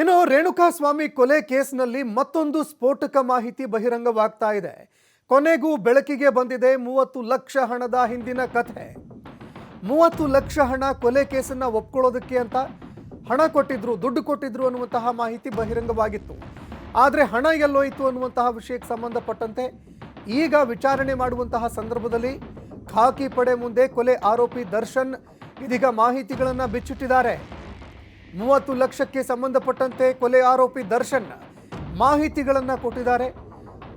ಇನ್ನು ರೇಣುಕಾಸ್ವಾಮಿ ಕೊಲೆ ಕೇಸ್ನಲ್ಲಿ ಮತ್ತೊಂದು ಸ್ಫೋಟಕ ಮಾಹಿತಿ ಬಹಿರಂಗವಾಗ್ತಾ ಇದೆ. ಕೊನೆಗೂ ಬೆಳಕಿಗೆ ಬಂದಿದೆ 30 ಲಕ್ಷ ಹಣದ ಹಿಂದಿನ ಕಥೆ. 30 ಲಕ್ಷ ಹಣ ಕೊಲೆ ಕೇಸನ್ನ ಒಪ್ಕೊಳ್ಳೋದಕ್ಕೆ ಅಂತ ಹಣ ಕೊಟ್ಟಿದ್ರು, ದುಡ್ಡು ಕೊಟ್ಟಿದ್ರು ಅನ್ನುವಂತಹ ಮಾಹಿತಿ ಬಹಿರಂಗವಾಗಿತ್ತು. ಆದರೆ ಹಣ ಎಲ್ಲೋಯಿತು ಅನ್ನುವಂತಹ ವಿಷಯಕ್ಕೆ ಸಂಬಂಧಪಟ್ಟಂತೆ ಈಗ ವಿಚಾರಣೆ ಮಾಡುವಂತಹ ಸಂದರ್ಭದಲ್ಲಿ ಖಾಕಿ ಪಡೆ ಮುಂದೆ ಕೊಲೆ ಆರೋಪಿ ದರ್ಶನ್ ಇದೀಗ ಮಾಹಿತಿಗಳನ್ನು ಬಿಚ್ಚಿಟ್ಟಿದ್ದಾರೆ. 30 ಲಕ್ಷಕ್ಕೆ ಸಂಬಂಧಪಟ್ಟಂತೆ ಕೊಲೆ ಆರೋಪಿ ದರ್ಶನ್ ಮಾಹಿತಿಗಳನ್ನು ಕೊಟ್ಟಿದ್ದಾರೆ.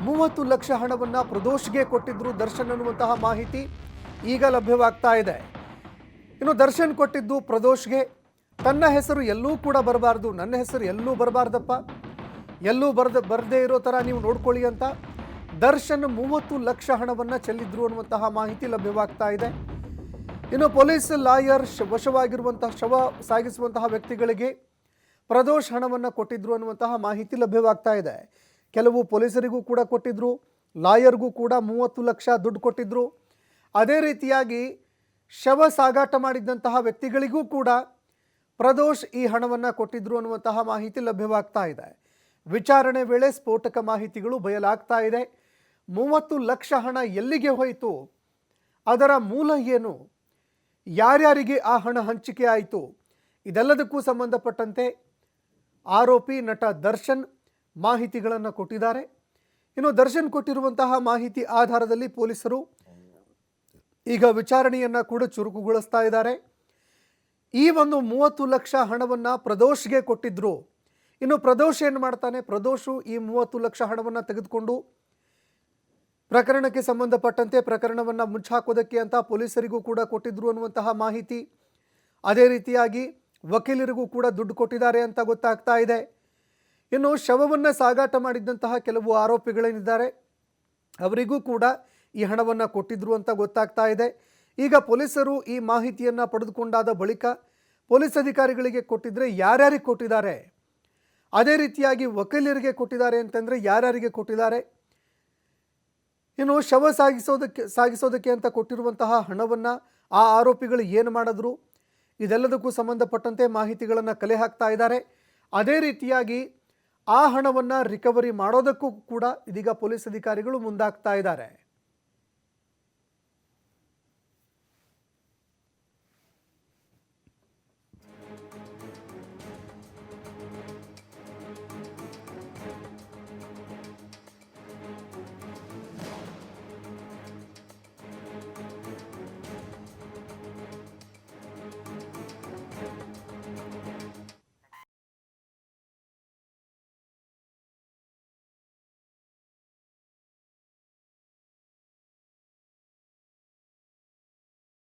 30 ಲಕ್ಷ ಹಣವನ್ನು ಪ್ರದೋಷ್ಗೆ ಕೊಟ್ಟಿದ್ರು ದರ್ಶನ್ ಅನ್ನುವಂತಹ ಮಾಹಿತಿ ಈಗ ಲಭ್ಯವಾಗ್ತಾ ಇದೆ. ಇನ್ನು ದರ್ಶನ್ ಕೊಟ್ಟಿದ್ದು ಪ್ರದೋಷ್ಗೆ, ತನ್ನ ಹೆಸರು ಎಲ್ಲೂ ಕೂಡ ಬರಬಾರ್ದು, ನನ್ನ ಹೆಸರು ಎಲ್ಲೂ ಬರಬಾರ್ದಪ್ಪ, ಎಲ್ಲೂ ಬರದೇ ಇರೋ ಥರ ನೀವು ನೋಡ್ಕೊಳ್ಳಿ ಅಂತ ದರ್ಶನ್ 30 ಲಕ್ಷ ಹಣವನ್ನು ಚೆಲ್ಲಿದ್ರು ಅನ್ನುವಂತಹ ಮಾಹಿತಿ ಲಭ್ಯವಾಗ್ತಾ ಇದೆ. ಇನ್ನು ಪೊಲೀಸ್ ಲಾಯರ್ ವಶವಾಗಿರುವಂತಹ ಶವ ಸಾಗಿಸುವಂತಹ ವ್ಯಕ್ತಿಗಳಿಗೆ ಪ್ರದೋಷ್ ಹಣವನ್ನು ಕೊಟ್ಟಿದ್ರು ಅನ್ನುವಂತಹ ಮಾಹಿತಿ ಲಭ್ಯವಾಗ್ತಾ ಇದೆ. ಕೆಲವು ಪೊಲೀಸರಿಗೂ ಕೂಡ ಕೊಟ್ಟಿದ್ರು, ಲಾಯರ್ಗೂ ಕೂಡ 30 ಲಕ್ಷ ದುಡ್ಡು ಕೊಟ್ಟಿದ್ರು. ಅದೇ ರೀತಿಯಾಗಿ ಶವ ಸಾಗಾಟ ಮಾಡಿದ್ದಂತಹ ವ್ಯಕ್ತಿಗಳಿಗೂ ಕೂಡ ಪ್ರದೋಷ್ ಈ ಹಣವನ್ನು ಕೊಟ್ಟಿದ್ರು ಅನ್ನುವಂತಹ ಮಾಹಿತಿ ಲಭ್ಯವಾಗ್ತಾ ಇದೆ. ವಿಚಾರಣೆ ವೇಳೆ ಸ್ಫೋಟಕ ಮಾಹಿತಿಗಳು ಬಯಲಾಗ್ತಾ ಇದೆ. 30 ಲಕ್ಷ ಹಣ ಎಲ್ಲಿಗೆ ಹೋಯಿತು, ಅದರ ಮೂಲ ಏನು, ಯಾರ್ಯಾರಿಗೆ ಆ ಹಣ ಹಂಚಿಕೆ ಆಯಿತು, ಇದೆಲ್ಲದಕ್ಕೂ ಸಂಬಂಧಪಟ್ಟಂತೆ ಆರೋಪಿ ನಟ ದರ್ಶನ್ ಮಾಹಿತಿಗಳನ್ನು ಕೊಟ್ಟಿದ್ದಾರೆ. ಇನ್ನು ದರ್ಶನ್ ಕೊಟ್ಟಿರುವಂತಹ ಮಾಹಿತಿ ಆಧಾರದಲ್ಲಿ ಪೊಲೀಸರು ಈಗ ವಿಚಾರಣೆಯನ್ನು ಕೂಡ ಚುರುಕುಗೊಳಿಸ್ತಾ ಇದ್ದಾರೆ. ಈ ಒಂದು 30 ಲಕ್ಷ ಹಣವನ್ನು ಪ್ರದೋಷ್ಗೆ ಕೊಟ್ಟಿದ್ರು. ಇನ್ನು ಪ್ರದೋಷ್ ಏನು ಮಾಡ್ತಾನೆ, ಪ್ರದೋಷು ಈ 30 ಲಕ್ಷ ಹಣವನ್ನು ತೆಗೆದುಕೊಂಡು ಪ್ರಕರಣಕ್ಕೆ ಸಂಬಂಧಪಟ್ಟಂತೆ ಪ್ರಕರಣವನ್ನು ಮುಚ್ಚಾಕೋದಕ್ಕೆ ಅಂತ ಪೊಲೀಸರಿಗೂ ಕೂಡ ಕೊಟ್ಟಿದ್ರು ಅನ್ನುವಂತಹ ಮಾಹಿತಿ, ಅದೇ ರೀತಿಯಾಗಿ ವಕೀಲರಿಗೂ ಕೂಡ ದುಡ್ಡು ಕೊಟ್ಟಿದ್ದಾರೆ ಅಂತ ಗೊತ್ತಾಗ್ತಾ ಇದೆ. ಇನ್ನು ಶವವನ್ನು ಸಾಗಾಟ ಮಾಡಿದ್ದಂತಹ ಕೆಲವು ಆರೋಪಿಗಳೇನಿದ್ದಾರೆ ಅವರಿಗೂ ಕೂಡ ಈ ಹಣವನ್ನು ಕೊಟ್ಟಿದ್ರು ಅಂತ ಗೊತ್ತಾಗ್ತಾ ಇದೆ. ಈಗ ಪೊಲೀಸರು ಈ ಮಾಹಿತಿಯನ್ನು ಪಡೆದುಕೊಂಡಾದ ಬಳಿಕ ಪೊಲೀಸ್ ಅಧಿಕಾರಿಗಳಿಗೆ ಕೊಟ್ಟಿದ್ರೆ ಯಾರ್ಯಾರಿಗೆ ಕೊಟ್ಟಿದ್ದಾರೆ, ಅದೇ ರೀತಿಯಾಗಿ ವಕೀಲರಿಗೆ ಕೊಟ್ಟಿದ್ದಾರೆ ಅಂತಂದರೆ ಯಾರ್ಯಾರಿಗೆ ಕೊಟ್ಟಿದ್ದಾರೆ, ಇನ್ನು ಶವ ಸಾಗಿಸೋದಕ್ಕೆ ಅಂತ ಕೊಟ್ಟಿರುವಂತಹ ಹಣವನ್ನು ಆ ಆರೋಪಿಗಳು ಏನು ಮಾಡಿದ್ರು, ಇದೆಲ್ಲದಕ್ಕೂ ಸಂಬಂಧಪಟ್ಟಂತೆ ಮಾಹಿತಿಗಳನ್ನು ಕಲೆ ಹಾಕ್ತಾ ಇದ್ದಾರೆ. ಅದೇ ರೀತಿಯಾಗಿ ಆ ಹಣವನ್ನು ರಿಕವರಿ ಮಾಡೋದಕ್ಕೂ ಕೂಡ ಇದೀಗ ಪೊಲೀಸ್ ಅಧಿಕಾರಿಗಳು ಮುಂದಾಗ್ತಾ ಇದ್ದಾರೆ.